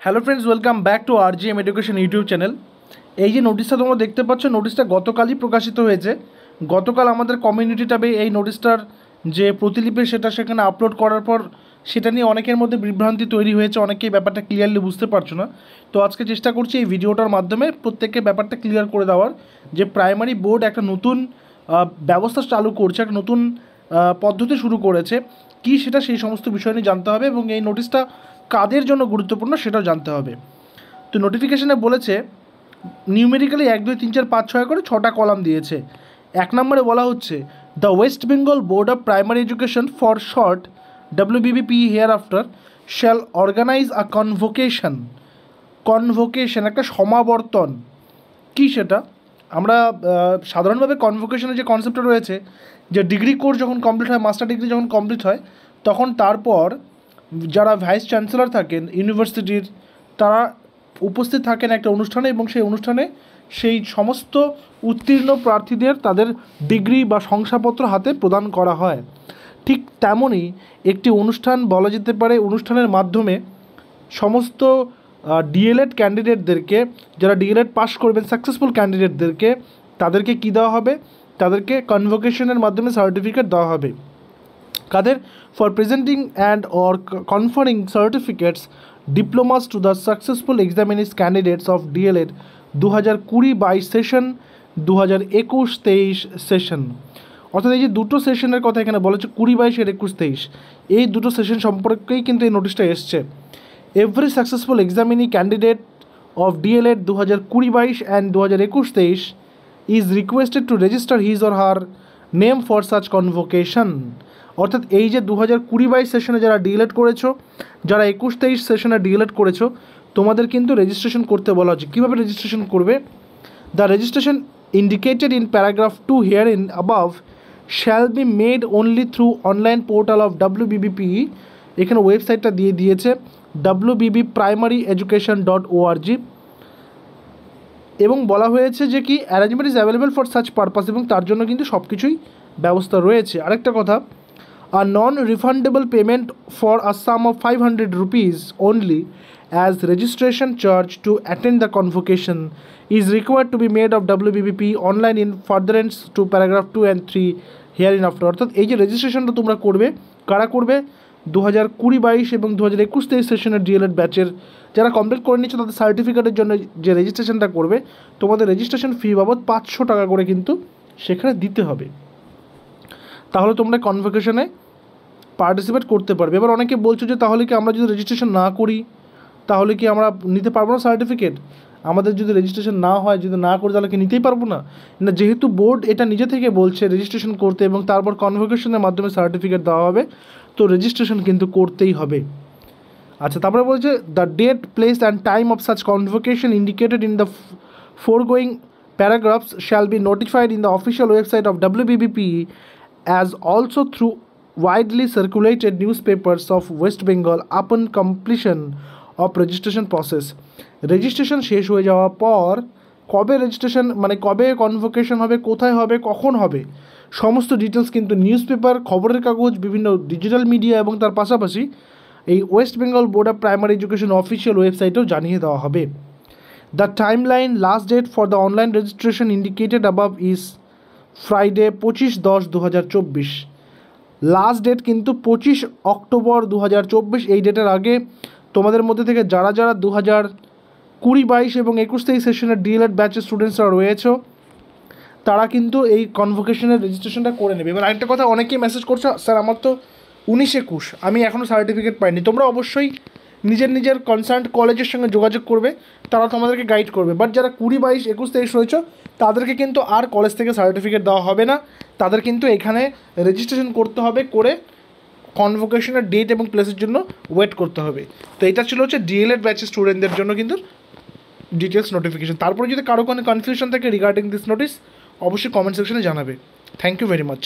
Hello friends, welcome back to RGM education YouTube channel. এই যে নোটিশটা তোমরা দেখতে পাচ্ছ, নোটিশটা গতকালই প্রকাশিত হয়েছে। গতকাল আমাদের কমিউনিটি ট্যাবে এই নোটিশটার যে প্রতিলিপি সেটা সেখানে আপলোড করার পর সেটা নিয়ে অনেকের মধ্যে বিভ্রান্তি তৈরি হয়েছে, অনেকেই ব্যাপারটা ক্লিয়ারলি বুঝতে পারছো না। তো আজকে চেষ্টা করছি এই ভিডিওটার মাধ্যমে প্রত্যেককে ব্যাপারটা ক্লিয়ার করে দেওয়ার, যে প্রাইমারি বোর্ড একটা নতুন ব্যবস্থা চালু করছে, একটা নতুন পদ্ধতি শুরু করেছে কি সেটা সেই সমস্ত বিষয় নিয়ে জানতে হবে, এবং এই নোটিশটা কাদের জন্য গুরুত্বপূর্ণ সেটাও জানতে হবে। তো নোটিফিকেশানে বলেছে নিউমেরিক্যালি 1 2 3 4 5 6 করে 6টা কলাম দিয়েছে। 1 নম্বরে বলা হচ্ছে the West Bengal board of primary education for short WBBP hereafter shall organise a convocation একটা সমাবর্তন। কি সেটা আমরা সাধারণভাবে কনভোকেশনের যে কনসেপ্টটা রয়েছে, যে ডিগ্রি কোর্স যখন কমপ্লিট হয়, মাস্টার ডিগ্রি যখন কমপ্লিট হয়, তখন তারপর যারা ভাইস চ্যান্সেলর থাকেন ইউনিভার্সিটির, তারা উপস্থিত থাকেন একটা অনুষ্ঠানে, এবং সেই অনুষ্ঠানে সেই সমস্ত উত্তীর্ণ প্রার্থীদের তাদের ডিগ্রি বা শংসাপত্র হাতে প্রদান করা হয়। ঠিক তেমনই একটি অনুষ্ঠান বলা যেতে পারে, অনুষ্ঠানের মাধ্যমে সমস্ত ডিএলএড ক্যান্ডিডেটদেরকে, যারা ডিএলএড পাস করবেন সাকসেসফুল ক্যান্ডিডেটদেরকে, তাদেরকে কী দেওয়া হবে, তাদেরকে কনভোকেশনের মাধ্যমে সার্টিফিকেট দেওয়া হবে। কাদের? For presenting and or conferring certificates diplomas to the successful examinees candidates of DElEd 2020-22 session, 2021-23 session. অর্থাৎ এই যে দুটো সেশনের কথা এখানে বলেছে, 20-22 আর 21-23, এই দুটো সেশন সম্পর্কেই কিন্তু এই নোটিশটা এসছে। Every successful examinee candidate of DElEd 2020-22 and 2021-23 is requested to register his or her name for such convocation. অর্থাৎ এই যে 2020-22 সেশনে যারা ডিএলএড করেছো, যারা 21-23 সেশনে ডিএলএড করেছো, তোমাদের কিন্তু রেজিস্ট্রেশন করতে বলা হচ্ছে। কীভাবে রেজিস্ট্রেশন করবে? The registration indicated in paragraph 2 here in above shall be made only through online portal of WBBPE। এখানে ওয়েবসাইটটা দিয়ে দিয়েছে wbbprimaryeducation.org, এবং বলা হয়েছে যে কি arrangement is available for such purpose, এবং তার জন্য কিন্তু সব কিছুই ব্যবস্থা রয়েছে। আরেকটা কথা, a non-refundable payment for a sum of 500 rupees only as registration charge to attend the convocation is required to be made of WBBP online in furtherance to paragraph 2 and 3 hereinafter। অর্থাৎ এই যে রেজিস্ট্রেশনটা তোমরা করবে, কারা করবে? 2020-22 এবং 2021-23 সেশনের ডিএলএড ব্যাচের যারা কমপ্লিট করে নিচ্ছে, তাদের সার্টিফিকেটের জন্য যে রেজিস্ট্রেশনটা করবে, তোমাদের রেজিস্ট্রেশন ফি বাবদ 500 টাকা করে কিন্তু সেখানে দিতে হবে। তাহলে তোমরা কনভোকেশনে পার্টিসিপেট করতে পারবে। এবার অনেকে বলছো যে তাহলে কি আমরা যদি রেজিস্ট্রেশন না করি, তাহলে কি আমরা নিতে পারবো না সার্টিফিকেট? আমাদের যদি রেজিস্ট্রেশন না হয়, যদি না করি, তাহলে কি নিতেই পারবো না? না, যেহেতু বোর্ড এটা নিজে থেকে বলছে রেজিস্ট্রেশন করতে এবং তারপর কনভোকেশনের মাধ্যমে সার্টিফিকেট দেওয়া হবে, তো রেজিস্ট্রেশন কিন্তু করতেই হবে। আচ্ছা, তারপরে বলছে the date, place and time of such convocation indicated in the foregoing paragraphs shall be notified in the official website of WBBPE as also through widely circulated newspapers of West Bengal upon completion of registration process। Registration শেষ হয়ে যাওয়ার পর কবে registration, মানে কবে convocation হবে, কোথায় হবে, কখন হবে, সমস্ত ডিটেলস কিন্তু নিউজ পেপার, খবরের কাগজ, বিভিন্ন ডিজিটাল মিডিয়া এবং তার পাশাপাশি এই West Bengal board of primary education official ওয়েবসাইটেও জানিয়ে দেওয়া হবে। The timeline last date for the online registration indicated above is Friday 25/10/2024। Last date কিন্তু 25 অক্টোবর 2024। এই ডেটের আগে তোমাদের মধ্যে থেকে যারা 2020-22 এবং 21-23 সেশনের ডিএলএড ব্যাচের স্টুডেন্টসরা রয়েছে, তারা কিন্তু এই কনভোকেশনের রেজিস্ট্রেশনটা করে নেবে। এবার আরেকটা কথা, অনেকেই মেসেজ করছো, স্যার আমার তো 19-21, আমি এখনও সার্টিফিকেট পাইনি। তোমরা অবশ্যই নিজের কনসার্ন কলেজের সঙ্গে যোগাযোগ করবে, তারা তোমাদেরকে গাইড করবে। বাট যারা 20-22, 21-23 রয়েছে, তাদেরকে কিন্তু আর কলেজ থেকে সার্টিফিকেট দেওয়া হবে না, তাদের কিন্তু এখানে রেজিস্ট্রেশন করতে হবে, করে কনভোকেশনের ডেট এবং প্লেসের জন্য ওয়েট করতে হবে। তো এটা ছিল হচ্ছে ডিএলএড ব্যাচের স্টুডেন্টদের জন্য কিন্তু ডিটেলস নোটিফিকেশন। তারপরে যদি কারো কোনো কনফিউশন থাকে রিগার্ডিং দিস নোটিস, অবশ্যই কমেন্ট সেকশনে জানাবে। Thank you very much.